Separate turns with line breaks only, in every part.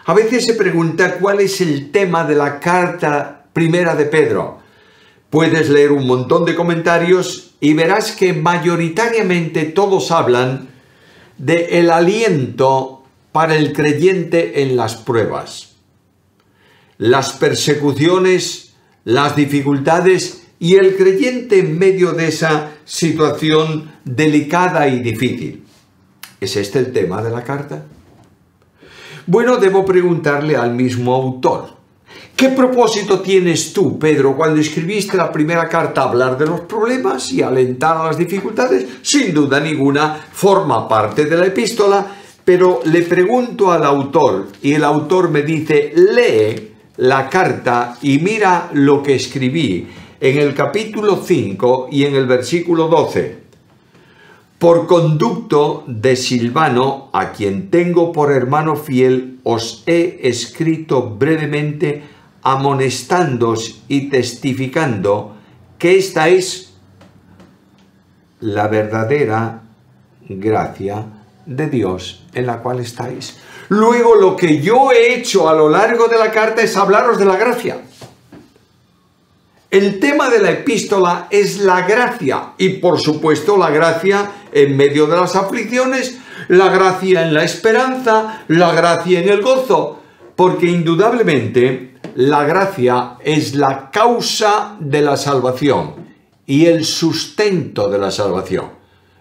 A veces se pregunta cuál es el tema de la carta primera de Pedro. Puedes leer un montón de comentarios y verás que mayoritariamente todos hablan del aliento para el creyente en las pruebas, las persecuciones, las dificultades y el creyente en medio de esa situación delicada y difícil. ¿Es este el tema de la carta? Bueno, debo preguntarle al mismo autor. ¿Qué propósito tienes tú, Pedro, cuando escribiste la primera carta? ¿Hablar de los problemas y alentar a las dificultades? Sin duda ninguna, forma parte de la epístola, pero le pregunto al autor y el autor me dice, lee la carta y mira lo que escribí en el capítulo 5 y en el versículo 12. Por conducto de Silvano, a quien tengo por hermano fiel, os he escrito brevemente amonestándoos y testificando que esta es la verdadera gracia de Dios en la cual estáis. Luego, lo que yo he hecho a lo largo de la carta es hablaros de la gracia. El tema de la epístola es la gracia y, por supuesto, la gracia en medio de las aflicciones, la gracia en la esperanza, la gracia en el gozo, porque indudablemente la gracia es la causa de la salvación y el sustento de la salvación.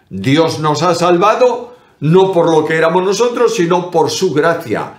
Dios nos ha salvado no por lo que éramos nosotros, sino por su gracia.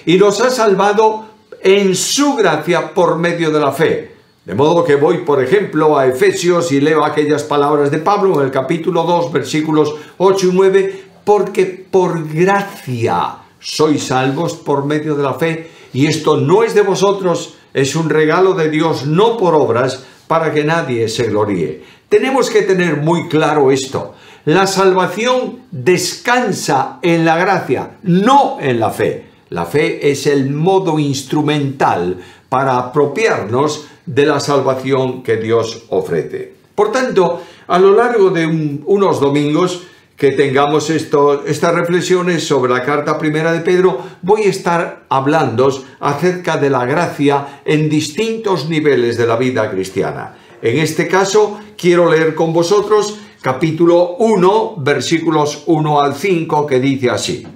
Y nos ha salvado en su gracia por medio de la fe. De modo que voy, por ejemplo, a Efesios y leo aquellas palabras de Pablo en el capítulo 2, versículos 8 y 9, porque por gracia sois salvos por medio de la fe, y esto no es de vosotros, es un regalo de Dios, no por obras, para que nadie se gloríe. Tenemos que tener muy claro esto. La salvación descansa en la gracia, no en la fe. La fe es el modo instrumental para apropiarnos de la salvación que Dios ofrece. Por tanto, a lo largo de unos domingos que tengamos estas reflexiones sobre la carta primera de Pedro, voy a estar hablando acerca de la gracia en distintos niveles de la vida cristiana. En este caso, quiero leer con vosotros capítulo 1, versículos 1 al 5, que dice así.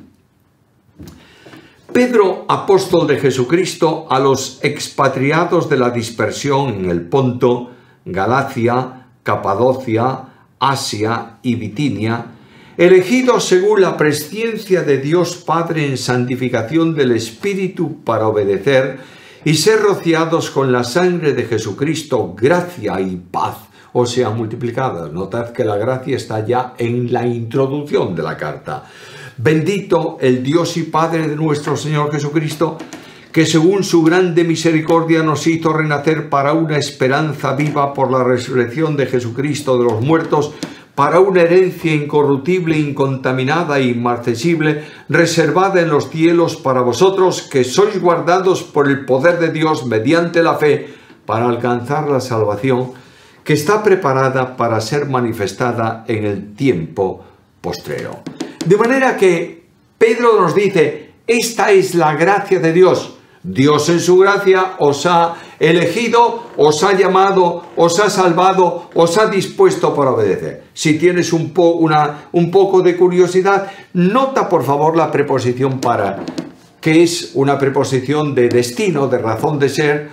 Pedro, apóstol de Jesucristo, a los expatriados de la dispersión en el Ponto, Galacia, Capadocia, Asia y Bitinia, elegidos según la presciencia de Dios Padre en santificación del Espíritu para obedecer y ser rociados con la sangre de Jesucristo, gracia y paz os sean multiplicadas. Notad que la gracia está ya en la introducción de la carta. Bendito el Dios y Padre de nuestro Señor Jesucristo, que según su grande misericordia nos hizo renacer para una esperanza viva por la resurrección de Jesucristo de los muertos, para una herencia incorruptible, incontaminada e inmarcesible, reservada en los cielos para vosotros, que sois guardados por el poder de Dios mediante la fe, para alcanzar la salvación, que está preparada para ser manifestada en el tiempo postrero. De manera que Pedro nos dice, esta es la gracia de Dios. Dios en su gracia os ha elegido, os ha llamado, os ha salvado, os ha dispuesto para obedecer. Si tienes un poco de curiosidad, nota por favor la preposición para, que es una preposición de destino, de razón de ser,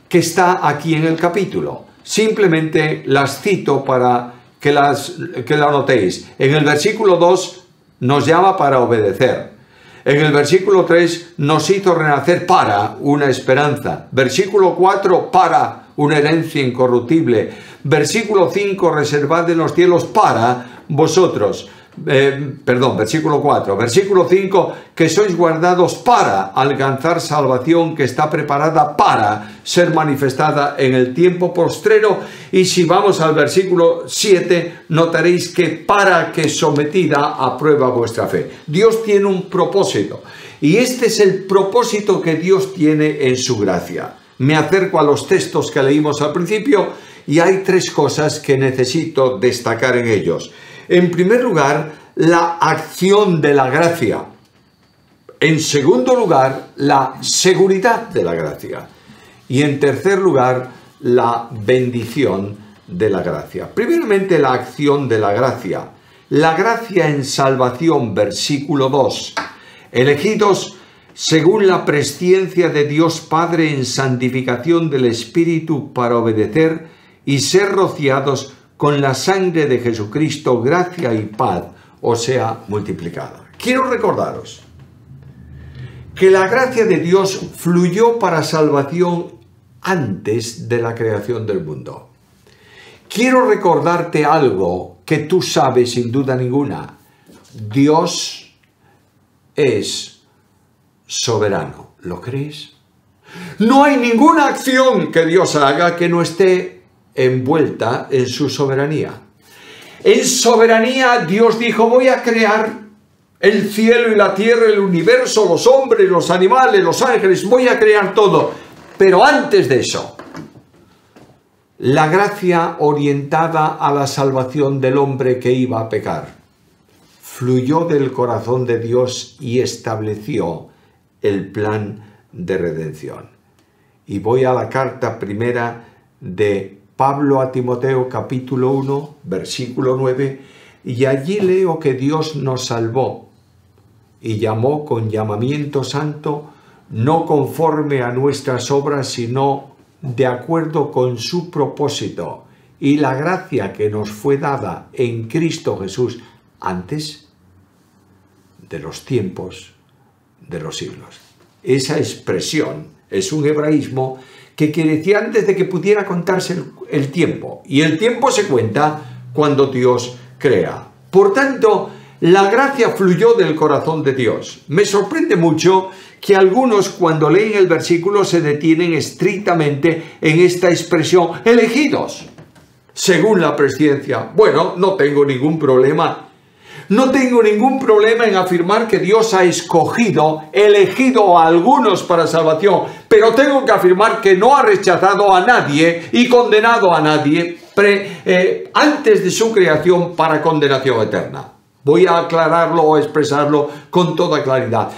que está aquí en el capítulo. Simplemente las cito para que la notéis. En el versículo 2 nos llama para obedecer. En el versículo 3 nos hizo renacer para una esperanza. Versículo 4 para una herencia incorruptible. Versículo 5 reservad en los cielos para vosotros. Versículo 4. Versículo 5 que sois guardados para alcanzar salvación que está preparada para ser manifestada en el tiempo postrero. Y si vamos al versículo 7, notaréis que para que sometida a prueba vuestra fe. Dios tiene un propósito y este es el propósito que Dios tiene en su gracia. Me acerco a los textos que leímos al principio y hay tres cosas que necesito destacar en ellos. En primer lugar, la acción de la gracia. En segundo lugar, la seguridad de la gracia. Y en tercer lugar, la bendición de la gracia. Primeramente, la acción de la gracia. La gracia en salvación, versículo 2. Elegidos según la presciencia de Dios Padre en santificación del Espíritu para obedecer y ser rociados con la sangre de Jesucristo, gracia y paz os sea multiplicada. Quiero recordaros que la gracia de Dios fluyó para salvación antes de la creación del mundo. Quiero recordarte algo que tú sabes sin duda ninguna. Dios es soberano. ¿Lo crees? No hay ninguna acción que Dios haga que no esté envuelta en su soberanía. En soberanía Dios dijo: voy a crear el cielo y la tierra, el universo, los hombres, los animales, los ángeles, voy a crear todo. Pero antes de eso, la gracia orientada a la salvación del hombre que iba a pecar fluyó del corazón de Dios y estableció el plan de redención. Y voy a la carta primera de Pablo a Timoteo, capítulo 1, versículo 9, y allí leo que Dios nos salvó y llamó con llamamiento santo, no conforme a nuestras obras, sino de acuerdo con su propósito y la gracia que nos fue dada en Cristo Jesús antes de los tiempos de los siglos. Esa expresión es un hebraísmo que quiere decir antes de que pudiera contarse el tiempo. Y el tiempo se cuenta cuando Dios crea. Por tanto, la gracia fluyó del corazón de Dios. Me sorprende mucho que algunos, cuando leen el versículo, se detienen estrictamente en esta expresión: elegidos según la presciencia. Bueno, no tengo ningún problema. No tengo ningún problema en afirmar que Dios ha elegido a algunos para salvación, pero tengo que afirmar que no ha rechazado a nadie y condenado a nadie antes de su creación para condenación eterna. Voy a aclararlo o expresarlo con toda claridad.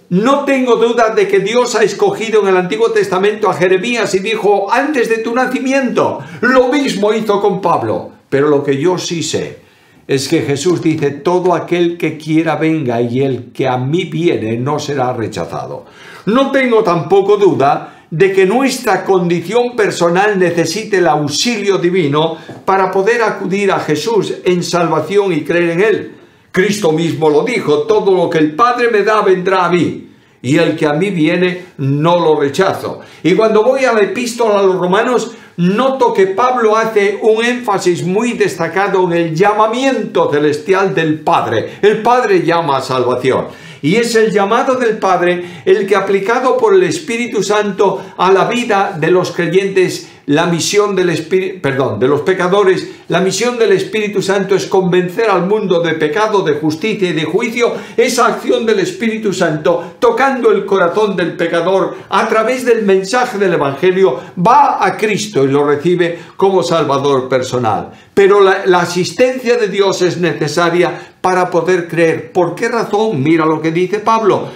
No tengo duda de que Dios ha escogido en el Antiguo Testamento a Jeremías y dijo: antes de tu nacimiento. Lo mismo hizo con Pablo. Pero lo que yo sí sé es que Jesús dice: todo aquel que quiera venga, y el que a mí viene no será rechazado. No tengo tampoco duda de que nuestra condición personal necesite el auxilio divino para poder acudir a Jesús en salvación y creer en Él. Cristo mismo lo dijo: todo lo que el Padre me da vendrá a mí, y el que a mí viene no lo rechazo. Y cuando voy a la epístola a los Romanos, noto que Pablo hace un énfasis muy destacado en el llamamiento celestial del Padre. El Padre llama a salvación. Y es el llamado del Padre el que, aplicado por el Espíritu Santo a la vida de los creyentes, la misión del de los pecadores, la misión del Espíritu Santo es convencer al mundo de pecado, de justicia y de juicio. Esa acción del Espíritu Santo, tocando el corazón del pecador a través del mensaje del Evangelio, va a Cristo y lo recibe como Salvador personal. Pero la asistencia de Dios es necesaria para poder creer. ¿Por qué razón? Mira lo que dice Pablo: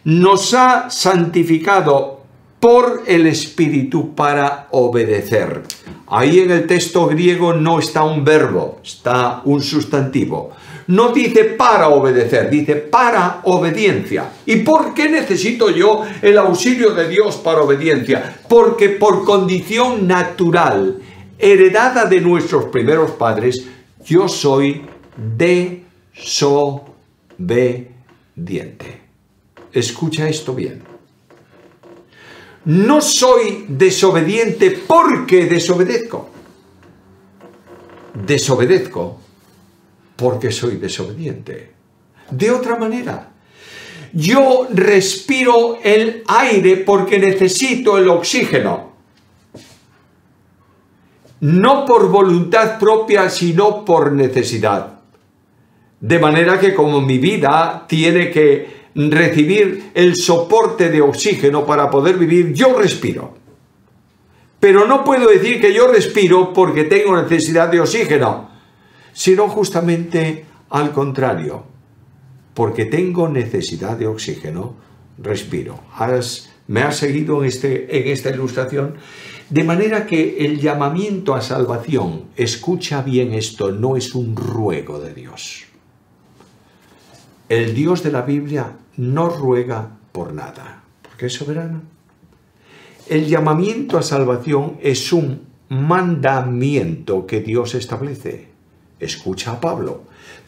nos ha santificado por el Espíritu para obedecer. Ahí en el texto griego no está un verbo, está un sustantivo. No dice para obedecer, dice para obediencia. ¿Y por qué necesito yo el auxilio de Dios para obediencia? Porque por condición natural, heredada de nuestros primeros padres, yo soy desobediente. Escucha esto bien. No soy desobediente porque desobedezco. Desobedezco porque soy desobediente. De otra manera, yo respiro el aire porque necesito el oxígeno. No por voluntad propia, sino por necesidad. De manera que como mi vida tiene que recibir el soporte de oxígeno para poder vivir, yo respiro. Pero no puedo decir que yo respiro porque tengo necesidad de oxígeno, sino justamente al contrario. Porque tengo necesidad de oxígeno, respiro. ¿Me has seguido en esta ilustración? De manera que el llamamiento a salvación, escucha bien esto, no es un ruego de Dios. El Dios de la Biblia no ruega por nada, porque es soberano. El llamamiento a salvación es un mandamiento que Dios establece. Escucha a Pablo.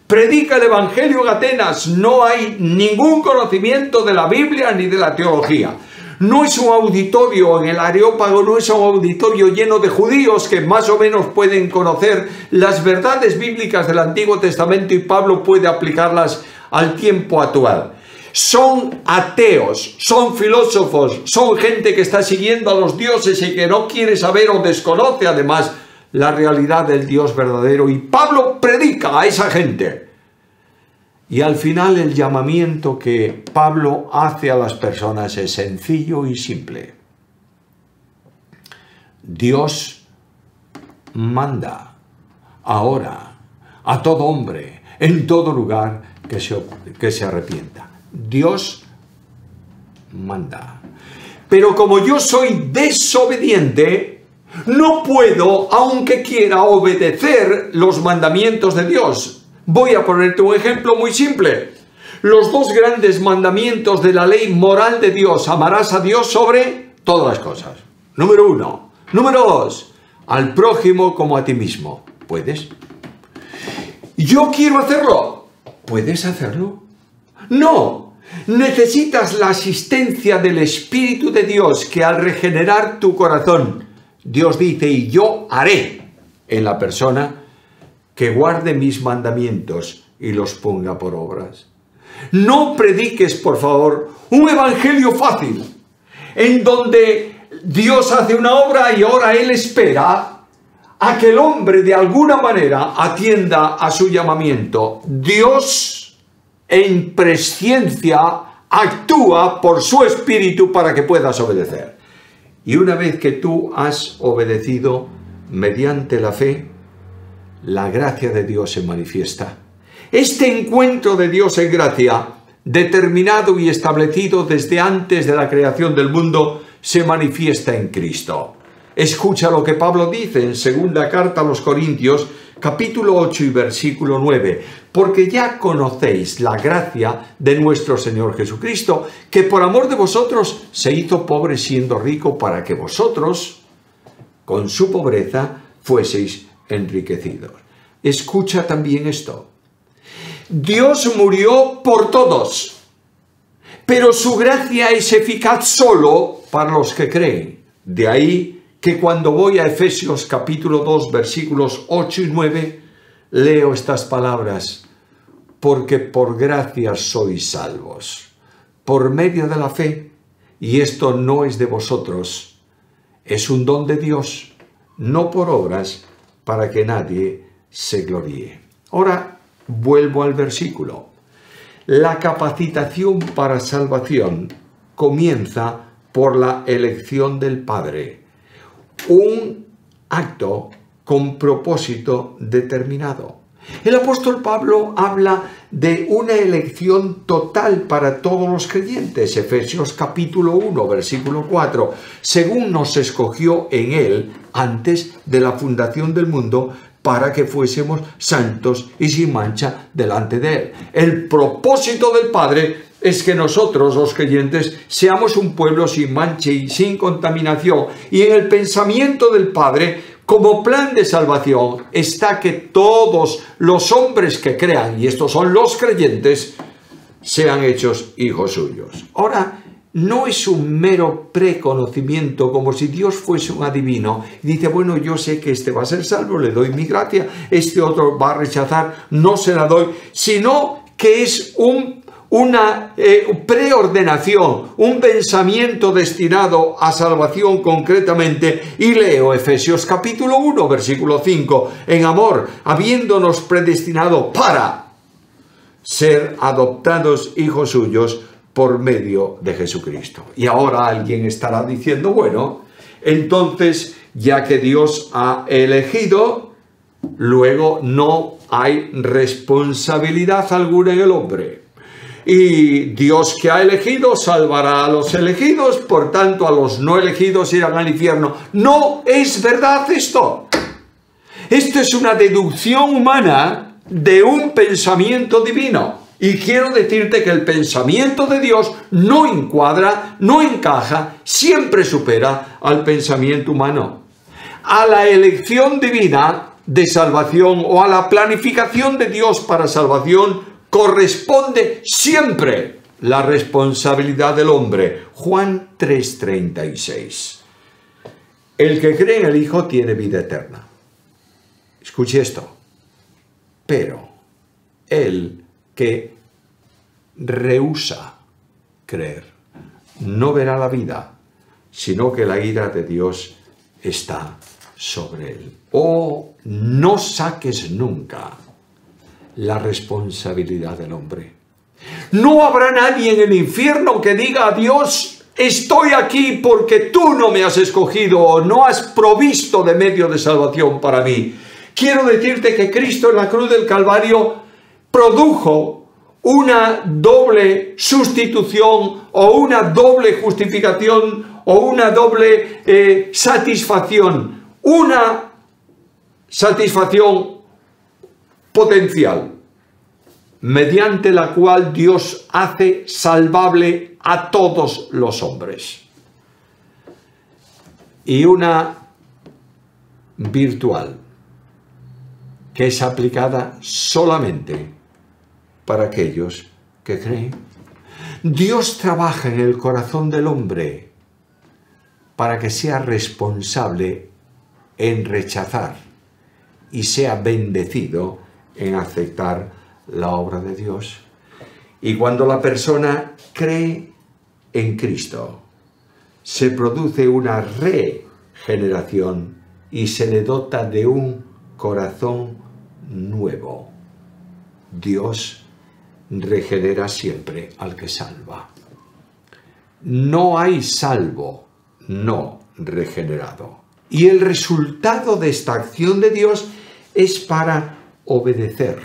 Predica el Evangelio en Atenas. No hay ningún conocimiento de la Biblia ni de la teología. No es un auditorio en el Areópago, no es un auditorio lleno de judíos que más o menos pueden conocer las verdades bíblicas del Antiguo Testamento y Pablo puede aplicarlas al tiempo actual. Son ateos, son filósofos, son gente que está siguiendo a los dioses y que no quiere saber o desconoce además la realidad del Dios verdadero. Y Pablo predica a esa gente. Y al final el llamamiento que Pablo hace a las personas es sencillo y simple. Dios manda ahora a todo hombre, en todo lugar, que se arrepienta. Dios manda. Pero como yo soy desobediente, no puedo, aunque quiera, obedecer los mandamientos de Dios. Voy a ponerte un ejemplo muy simple. Los dos grandes mandamientos de la ley moral de Dios. Amarás a Dios sobre todas las cosas. Número 1. Número 2. Al prójimo como a ti mismo. ¿Puedes? Yo quiero hacerlo. ¿Puedes hacerlo? No. Necesitas la asistencia del Espíritu de Dios que al regenerar tu corazón, Dios dice, y yo haré en la persona que guarde mis mandamientos y los ponga por obras. No prediques, por favor, un evangelio fácil, en donde Dios hace una obra y ahora Él espera a que el hombre de alguna manera atienda a su llamamiento. Dios, en presciencia, actúa por su Espíritu para que puedas obedecer. Y una vez que tú has obedecido mediante la fe, la gracia de Dios se manifiesta. Este encuentro de Dios en gracia, determinado y establecido desde antes de la creación del mundo, se manifiesta en Cristo. Escucha lo que Pablo dice en segunda carta a los Corintios, capítulo 8 y versículo 9. Porque ya conocéis la gracia de nuestro Señor Jesucristo, que por amor de vosotros se hizo pobre siendo rico, para que vosotros, con su pobreza, fueseis enriquecidos. Escucha también esto. Dios murió por todos, pero su gracia es eficaz solo para los que creen. De ahí que cuando voy a Efesios capítulo 2 versículos 8 y 9, leo estas palabras: porque por gracia sois salvos, por medio de la fe, y esto no es de vosotros, es un don de Dios, no por obras, para que nadie se gloríe. Ahora vuelvo al versículo. La capacitación para salvación comienza por la elección del Padre. Un acto con propósito determinado. El apóstol Pablo habla de una elección total para todos los creyentes. Efesios capítulo 1, versículo 4. Según nos escogió en él antes de la fundación del mundo, para que fuésemos santos y sin mancha delante de él. El propósito del Padre es que nosotros, los creyentes, seamos un pueblo sin mancha y sin contaminación. Y en el pensamiento del Padre, como plan de salvación, está que todos los hombres que crean, y estos son los creyentes, sean hechos hijos suyos. Ahora, no es un mero preconocimiento, como si Dios fuese un adivino y dice, bueno, yo sé que este va a ser salvo, le doy mi gracia, este otro va a rechazar, no se la doy, sino que es una preordenación, un pensamiento destinado a salvación concretamente. Y leo Efesios capítulo 1, versículo 5, en amor, habiéndonos predestinado para ser adoptados hijos suyos por medio de Jesucristo. Y ahora alguien estará diciendo, bueno, entonces, ya que Dios ha elegido, luego no hay responsabilidad alguna en el hombre. Y Dios que ha elegido salvará a los elegidos, por tanto a los no elegidos irán al infierno. No es verdad esto. Esto es una deducción humana de un pensamiento divino. Y quiero decirte que el pensamiento de Dios no encuadra, no encaja, siempre supera al pensamiento humano. A la elección divina de salvación o a la planificación de Dios para salvación corresponde siempre la responsabilidad del hombre. Juan 3:36. El que cree en el Hijo tiene vida eterna. Escuche esto. Pero el que rehúsa creer no verá la vida, sino que la ira de Dios está sobre él. Oh, no saques nunca la responsabilidad del hombre. No habrá nadie en el infierno que diga a Dios: estoy aquí porque tú no me has escogido o no has provisto de medio de salvación para mí. Quiero decirte que Cristo en la cruz del Calvario produjo una doble sustitución o una doble justificación o una doble satisfacción. Una satisfacción potencial, mediante la cual Dios hace salvable a todos los hombres. Y una virtual, que es aplicada solamente para aquellos que creen. Dios trabaja en el corazón del hombre para que sea responsable en rechazar y sea bendecido en aceptar la obra de Dios. Y cuando la persona cree en Cristo, se produce una regeneración y se le dota de un corazón nuevo. Dios regenera siempre al que salva. No hay salvo no regenerado. Y el resultado de esta acción de Dios es para obedecer.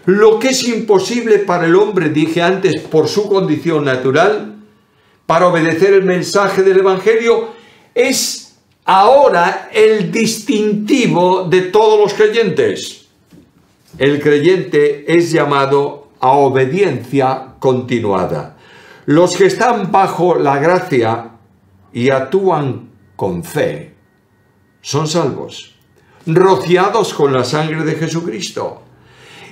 Lo que es imposible para el hombre, dije antes, por su condición natural, para obedecer el mensaje del Evangelio, es ahora el distintivo de todos los creyentes. El creyente es llamado a obediencia continuada. Los que están bajo la gracia y actúan con fe son salvos, rociados con la sangre de Jesucristo.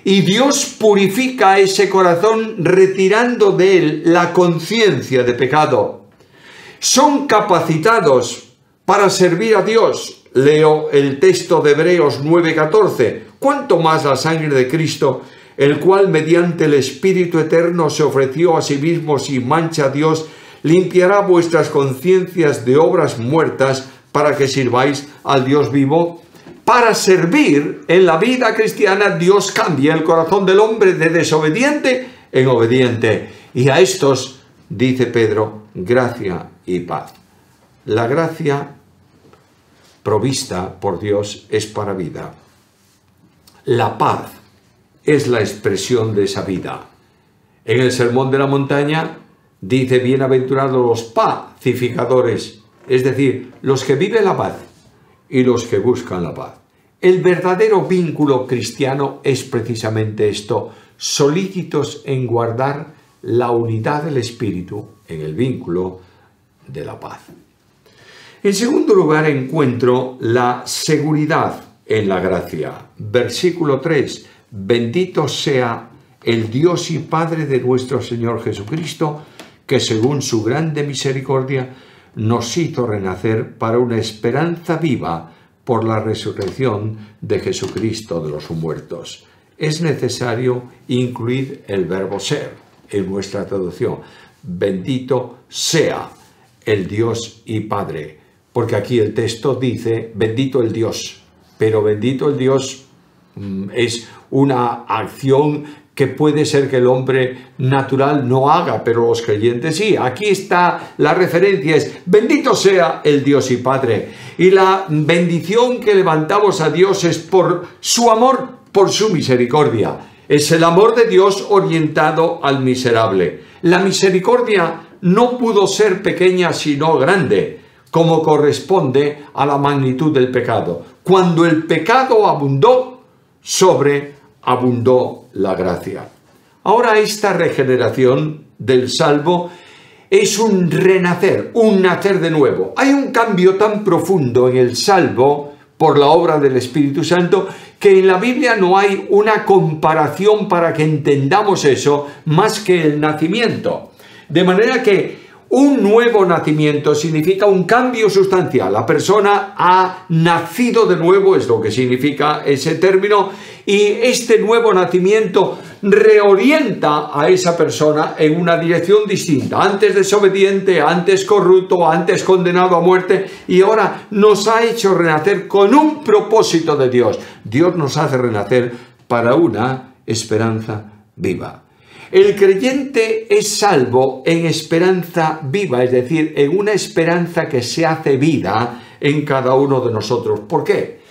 Y Dios purifica ese corazón retirando de él la conciencia de pecado. Son capacitados para servir a Dios. Leo el texto de Hebreos 9:14. Cuanto más la sangre de Cristo, el cual mediante el Espíritu Eterno se ofreció a sí mismo sin mancha a Dios, limpiará vuestras conciencias de obras muertas para que sirváis al Dios vivo. Para servir en la vida cristiana, Dios cambia el corazón del hombre de desobediente en obediente. Y a estos, dice Pedro, gracia y paz. La gracia provista por Dios es para vida. La paz es la expresión de esa vida. En el Sermón de la Montaña dice: bienaventurados los pacificadores, es decir, los que viven la paz y los que buscan la paz. El verdadero vínculo cristiano es precisamente esto: solícitos en guardar la unidad del Espíritu en el vínculo de la paz. En segundo lugar, encuentro la seguridad en la gracia. Versículo 3. Bendito sea el Dios y Padre de nuestro Señor Jesucristo, que según su grande misericordia nos hizo renacer para una esperanza viva por la resurrección de Jesucristo de los muertos. Es necesario incluir el verbo ser en nuestra traducción. Bendito sea el Dios y Padre, porque aquí el texto dice bendito el Dios, pero bendito el Dios es una acción que puede ser que el hombre natural no haga, pero los creyentes sí. Aquí está la referencia, es bendito sea el Dios y Padre. Y la bendición que levantamos a Dios es por su amor, por su misericordia. Es el amor de Dios orientado al miserable. La misericordia no pudo ser pequeña sino grande, como corresponde a la magnitud del pecado. Cuando el pecado abundó, sobreabundó la gracia. Ahora esta regeneración del salvo es un renacer, un nacer de nuevo. Hay un cambio tan profundo en el salvo por la obra del Espíritu Santo que en la Biblia no hay una comparación para que entendamos eso más que el nacimiento. De manera que un nuevo nacimiento significa un cambio sustancial. La persona ha nacido de nuevo, es lo que significa ese término, y este nuevo nacimiento reorienta a esa persona en una dirección distinta. Antes desobediente, antes corrupto, antes condenado a muerte, y ahora nos ha hecho renacer con un propósito de Dios. Dios nos hace renacer para una esperanza viva. El creyente es salvo en esperanza viva, es decir, en una esperanza que se hace vida en cada uno de nosotros. ¿Por qué?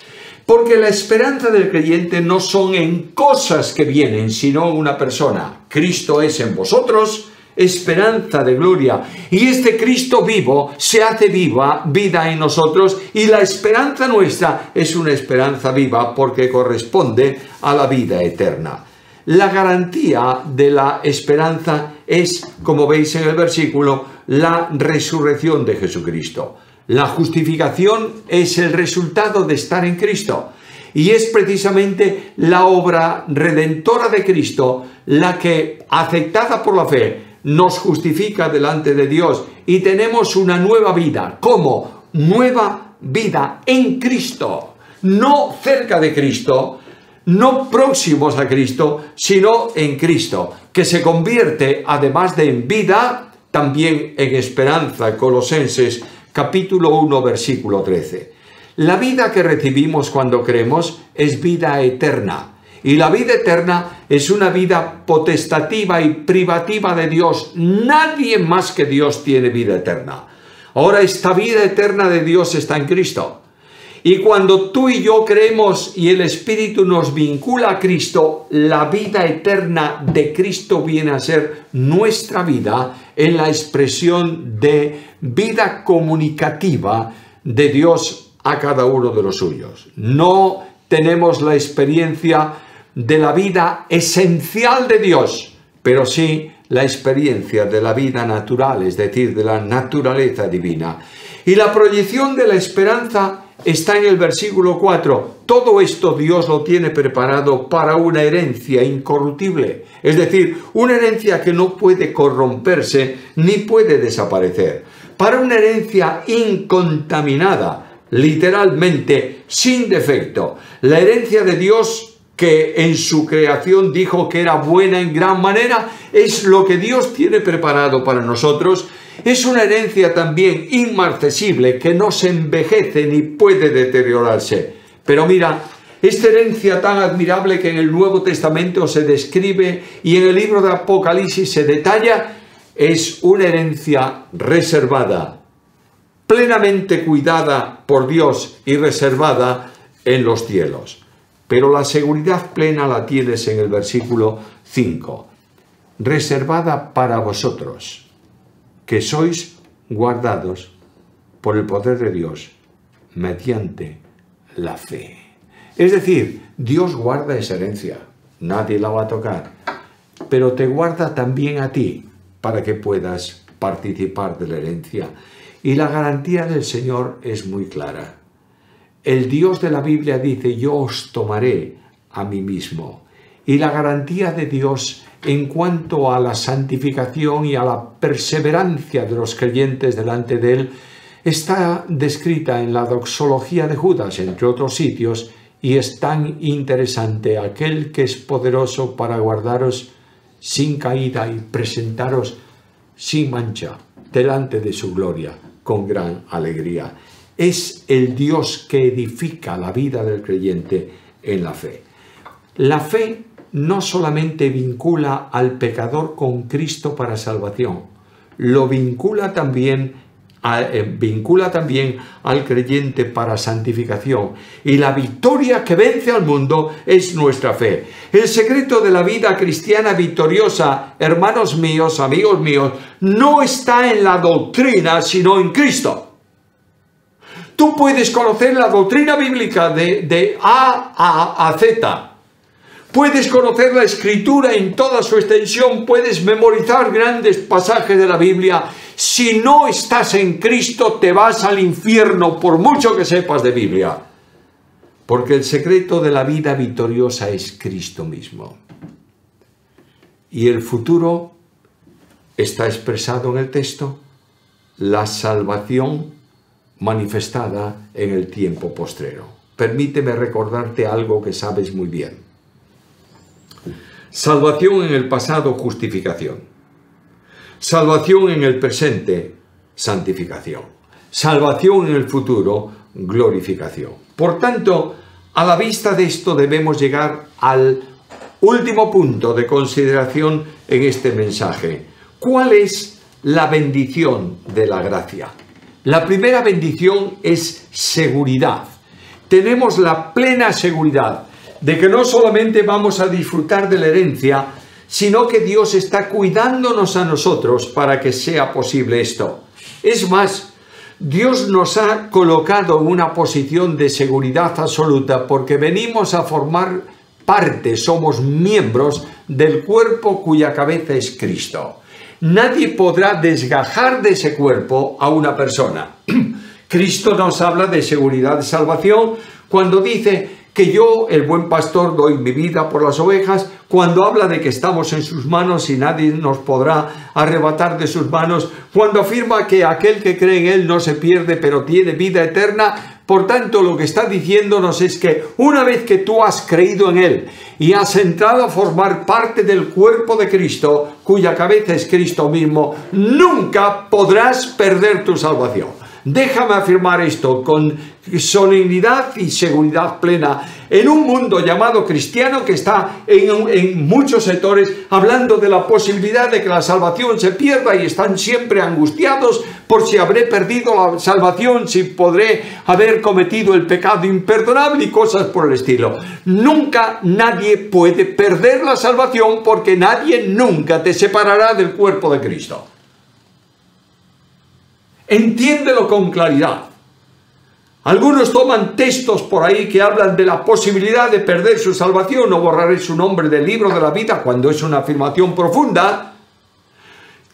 Porque la esperanza del creyente no son en cosas que vienen, sino en una persona. Cristo es en vosotros, esperanza de gloria. Y este Cristo vivo se hace vida en nosotros, y la esperanza nuestra es una esperanza viva porque corresponde a la vida eterna. La garantía de la esperanza es, como veis en el versículo, la resurrección de Jesucristo. La justificación es el resultado de estar en Cristo, y es precisamente la obra redentora de Cristo la que, aceptada por la fe, nos justifica delante de Dios y tenemos una nueva vida. ¿Cómo? Nueva vida en Cristo, no cerca de Cristo, no próximos a Cristo, sino en Cristo, que se convierte, además de en vida, también en esperanza. Colosenses capítulo 1, versículo 13. La vida que recibimos cuando creemos es vida eterna, y la vida eterna es una vida potestativa y privativa de Dios. Nadie más que Dios tiene vida eterna. Ahora esta vida eterna de Dios está en Cristo. Y cuando tú y yo creemos y el Espíritu nos vincula a Cristo, la vida eterna de Cristo viene a ser nuestra vida en la expresión de vida comunicativa de Dios a cada uno de los suyos. No tenemos la experiencia de la vida esencial de Dios, pero sí la experiencia de la vida natural, es decir, de la naturaleza divina. Y la proyección de la esperanza está en el versículo 4. Todo esto Dios lo tiene preparado para una herencia incorruptible, es decir, una herencia que no puede corromperse ni puede desaparecer, para una herencia incontaminada, literalmente sin defecto. La herencia de Dios, que en su creación dijo que era buena en gran manera, es lo que Dios tiene preparado para nosotros. Es una herencia también inmarcesible, que no se envejece ni puede deteriorarse. Pero mira, esta herencia tan admirable que en el Nuevo Testamento se describe y en el libro de Apocalipsis se detalla, es una herencia reservada, plenamente cuidada por Dios y reservada en los cielos. Pero la seguridad plena la tienes en el versículo 5. Reservada para vosotros, que sois guardados por el poder de Dios mediante la fe. Es decir, Dios guarda esa herencia, nadie la va a tocar, pero te guarda también a ti para que puedas participar de la herencia. Y la garantía del Señor es muy clara. El Dios de la Biblia dice: yo os tomaré a mí mismo. Y la garantía de Dios en cuanto a la santificación y a la perseverancia de los creyentes delante de Él está descrita en la doxología de Judas, entre otros sitios, y es tan interesante: aquel que es poderoso para guardaros sin caída y presentaros sin mancha delante de su gloria con gran alegría. Es el Dios que edifica la vida del creyente en la fe. La fe no solamente vincula al pecador con Cristo para salvación, lo vincula también vincula también al creyente para santificación. Y la victoria que vence al mundo es nuestra fe. El secreto de la vida cristiana victoriosa, hermanos míos, amigos míos, no está en la doctrina, sino en Cristo. Tú puedes conocer la doctrina bíblica de A a Z. Puedes conocer la Escritura en toda su extensión, puedes memorizar grandes pasajes de la Biblia. Si no estás en Cristo, te vas al infierno, por mucho que sepas de Biblia. Porque el secreto de la vida victoriosa es Cristo mismo. Y el futuro está expresado en el texto, la salvación manifestada en el tiempo postrero. Permíteme recordarte algo que sabes muy bien. Salvación en el pasado, justificación. Salvación en el presente, santificación. Salvación en el futuro, glorificación. Por tanto, a la vista de esto debemos llegar al último punto de consideración en este mensaje. ¿Cuál es la bendición de la gracia? La primera bendición es seguridad. Tenemos la plena seguridad de que no solamente vamos a disfrutar de la herencia, sino que Dios está cuidándonos a nosotros para que sea posible esto. Es más, Dios nos ha colocado en una posición de seguridad absoluta porque venimos a formar parte, somos miembros del cuerpo cuya cabeza es Cristo. Nadie podrá desgajar de ese cuerpo a una persona. Cristo nos habla de seguridad de salvación cuando dice que yo, el buen pastor, doy mi vida por las ovejas, cuando habla de que estamos en sus manos y nadie nos podrá arrebatar de sus manos, cuando afirma que aquel que cree en Él no se pierde, pero tiene vida eterna. Por tanto, lo que está diciéndonos es que una vez que tú has creído en Él y has entrado a formar parte del cuerpo de Cristo, cuya cabeza es Cristo mismo, nunca podrás perder tu salvación. Déjame afirmar esto con solemnidad y seguridad plena en un mundo llamado cristiano que está en muchos sectores hablando de la posibilidad de que la salvación se pierda y están siempre angustiados por si habré perdido la salvación, si podré haber cometido el pecado imperdonable y cosas por el estilo. Nunca nadie puede perder la salvación porque nadie nunca te separará del cuerpo de Cristo. Entiéndelo con claridad. Algunos toman textos por ahí que hablan de la posibilidad de perder su salvación o borrar su nombre del libro de la vida cuando es una afirmación profunda.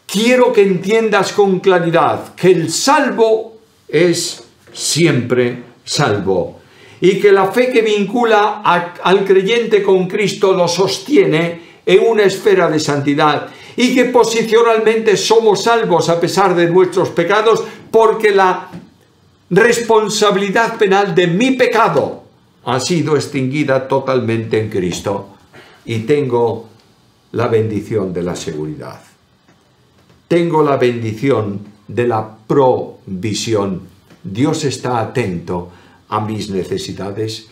Quiero que entiendas con claridad que el salvo es siempre salvo y que la fe que vincula al creyente con Cristo lo sostiene en una esfera de santidad y que posicionalmente somos salvos a pesar de nuestros pecados porque la responsabilidad penal de mi pecado ha sido extinguida totalmente en Cristo y tengo la bendición de la seguridad. Tengo la bendición de la provisión. Dios está atento a mis necesidades,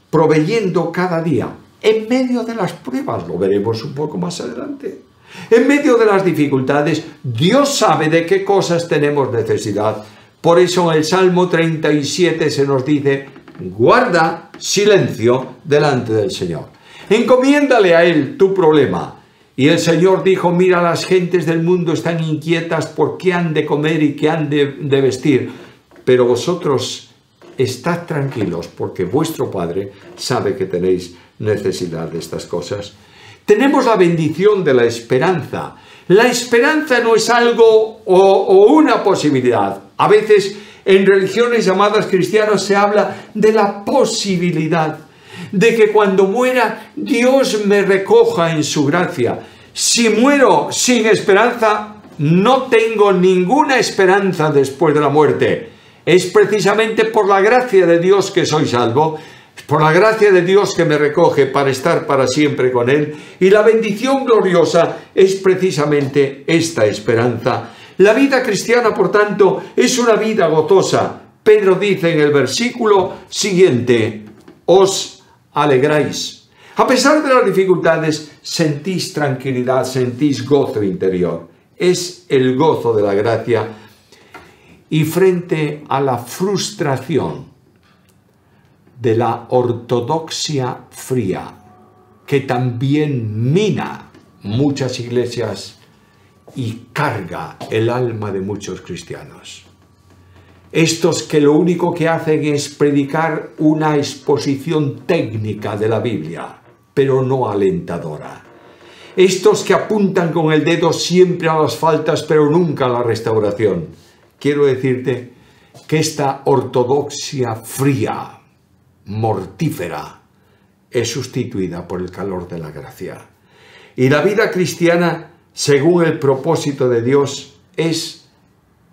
proveyendo cada día, en medio de las pruebas, lo veremos un poco más adelante. En medio de las dificultades, Dios sabe de qué cosas tenemos necesidad. Por eso en el Salmo 37 se nos dice, guarda silencio delante del Señor. Encomiéndale a Él tu problema. Y el Señor dijo, mira, las gentes del mundo están inquietas por qué han de comer y qué han de vestir. Pero vosotros estad tranquilos porque vuestro Padre sabe que tenéis necesidad de estas cosas. Tenemos la bendición de la esperanza. La esperanza no es algo o una posibilidad. A veces en religiones llamadas cristianas se habla de la posibilidad de que cuando muera Dios me recoja en su gracia. Si muero sin esperanza, no tengo ninguna esperanza después de la muerte. Es precisamente por la gracia de Dios que soy salvo. Por la gracia de Dios que me recoge para estar para siempre con Él. Y la bendición gloriosa es precisamente esta esperanza. La vida cristiana, por tanto, es una vida gozosa. Pedro dice en el versículo siguiente, os alegráis. A pesar de las dificultades, sentís tranquilidad, sentís gozo interior. Es el gozo de la gracia. y frente a la frustración de la ortodoxia fría, que también mina muchas iglesias y carga el alma de muchos cristianos. Estos que lo único que hacen es predicar una exposición técnica de la Biblia, pero no alentadora. Estos que apuntan con el dedo siempre a las faltas, pero nunca a la restauración. Quiero decirte que esta ortodoxia fría, mortífera, es sustituida por el calor de la gracia. Y la vida cristiana, según el propósito de Dios, es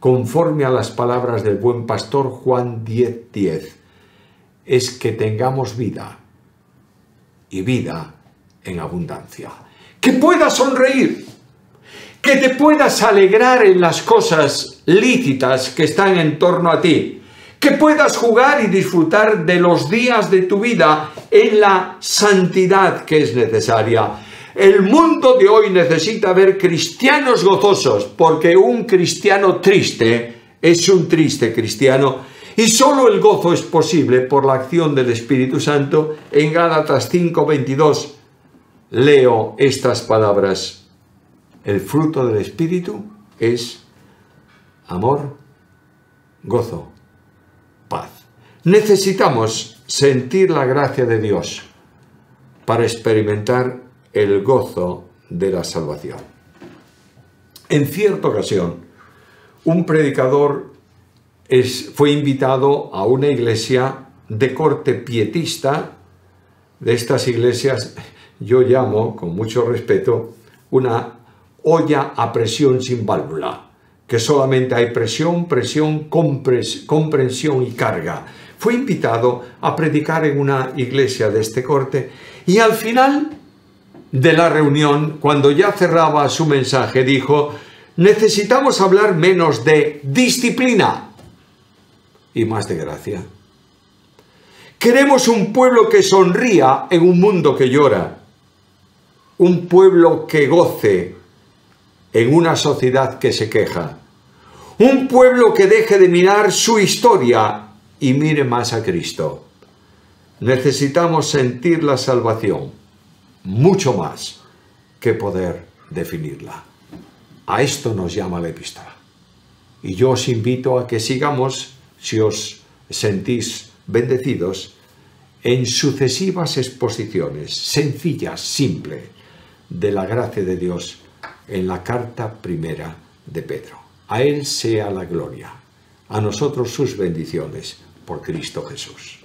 conforme a las palabras del buen pastor Juan 10:10, es que tengamos vida y vida en abundancia. Que puedas sonreír, que te puedas alegrar en las cosas lícitas que están en torno a ti, que puedas jugar y disfrutar de los días de tu vida en la santidad que es necesaria. El mundo de hoy necesita ver cristianos gozosos, porque un cristiano triste es un triste cristiano, y solo el gozo es posible por la acción del Espíritu Santo. En Gálatas 5:22 leo estas palabras: el fruto del Espíritu es amor, gozo, paz. Necesitamos sentir la gracia de Dios para experimentar el gozo de la salvación. En cierta ocasión, un predicador fue invitado a una iglesia de corte pietista, de estas iglesias yo llamo, con mucho respeto, una olla a presión sin válvula, que solamente hay presión, comprensión y carga. Fue invitado a predicar en una iglesia de este corte y al final de la reunión, cuando ya cerraba su mensaje, dijo: necesitamos hablar menos de disciplina y más de gracia. Queremos un pueblo que sonría en un mundo que llora, un pueblo que goce en una sociedad que se queja, un pueblo que deje de mirar su historia y mire más a Cristo. Necesitamos sentir la salvación, mucho más que poder definirla. A esto nos llama la epístola. Y yo os invito a que sigamos, si os sentís bendecidos, en sucesivas exposiciones sencillas, simples, de la gracia de Dios en la carta primera de Pedro. A Él sea la gloria, a nosotros sus bendiciones por Cristo Jesús.